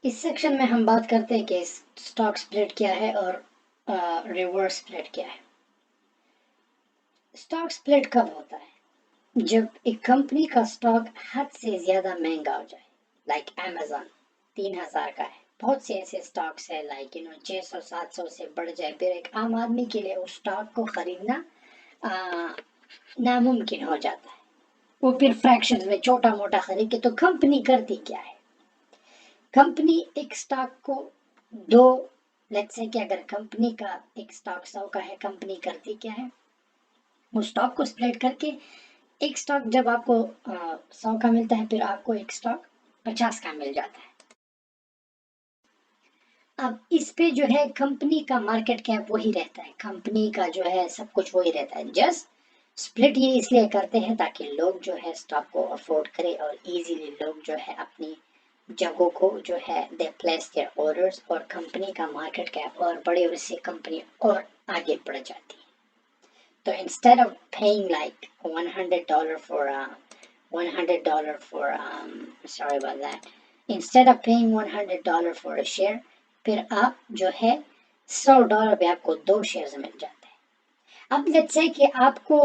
اس section میں ہم بات کرتے ہیں کہ اسٹاک سپلٹ کیا ہے اور ریورس سپلٹ کیا ہے۔ اسٹاک سپلٹ کب ہوتا ہے؟ جب ایک کمپنی کا اسٹاک حد سے زیادہ مہنگا ہو جائے، لائک امیزون 3000 کا ہے، بہت سے ایسے اسٹاکس ہیں لائک 600 700 سے بڑھ جائے، پھر ایک عام آدمی کے لیے اس اسٹاک کو خریدنا ناممکن ہو جاتا ہے۔ وہ پھر فریکشن میں چھوٹا موٹا خرید کے، تو کمپنی کرتی کیا ہے؟ کمپنی ایک سٹاک کو دو، لیٹس سے کہ اگر کمپنی کا ایک سٹاک 100 کا ہے، کمپنی کرتی کیا ہے؟ وہ سٹاک کو سپلیٹ کر کے ایک سٹاک جب آپ کو 100 کا ملتا ہے، پھر آپ کو ایک سٹاک 50 کا مل جاتا ہے۔ اب اس پہ جو ہے کمپنی کا مارکیٹ کیپ وہی رہتا ہے، کمپنی کا جو ہے سب کچھ وہی رہتا ہے، جسٹ سپلٹ یہ اس لیے کرتے ہیں تاکہ لوگ جو ہے سٹاک کو افورڈ کرے اور ایزیلی لوگ جو ہے اپنی جگہوں کو جو ہے دے پلیس دیئر آرڈرز، اور کمپنی کا مارکیٹ کیپ اور بڑے، اس سے کمپنی اور آگے بڑھ جاتی ہے۔ تو instead of paying like $100 for $100 for sorry about that instead of paying $100 for a share، پھر آپ جو ہے $100 پہ آپ کو 2 شیئرز مل جاتے ہیں۔ اب لیٹس سے کہ آپ کو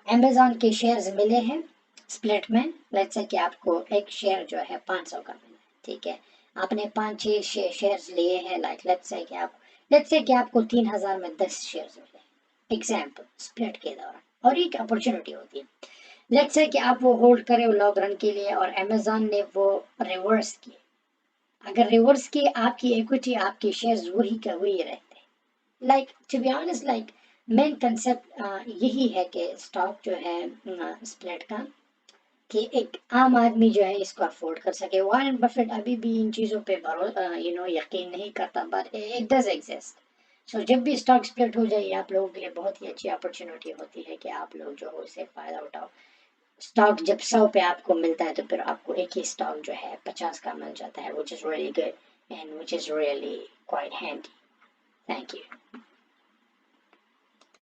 امیزون کے شیئرز ملے ہیں سپلٹ میں، لیٹس سے کہ آپ کو ایک شیئر جو ہے 500 کا ملا، ٹھیک ہے، آپ نے 5-6 شیئرز لیے ہیں، لائک لیٹس سے کہ آپ کو 3000 میں 10 شیئرز ملے، ایگزامپل سپلٹ کے دوران، اور ایک اپرچونٹی ہوتی ہے۔ لیٹس سے کہ آپ وہ ہولڈ کرے لانگ رن کے لیے، اور امیزون نے وہ ریورس کیے، اگر ریورس کی آپ کی ایکوٹی، آپ کے شیئرز وہی کا وہی رہتے، like to be honest, like main concept یہی ہے کہ اسٹاک جو ہے سپلٹ کا، کہ ایک عام آدمی جو ہے اس کو افورڈ کر سکے۔ وارن بفیٹ ابھی بھی ان چیزوں پہ یقین نہیں کرتا، بٹ اٹ ڈز ایگزسٹ۔ سو جب بھی اسٹاک سپلٹ ہو جائے، آپ لوگوں کے لیے بہت ہی اچھی اپرچونٹی ہوتی ہے کہ آپ لوگ جو ہو اسے فائدہ اٹھاؤ۔ اسٹاک جب 100 پہ آپ کو ملتا ہے، تو پھر آپ کو ایک ہی اسٹاک جو ہے 50 کا مل جاتا ہے، which is really good and which is really quite handy. Thank you.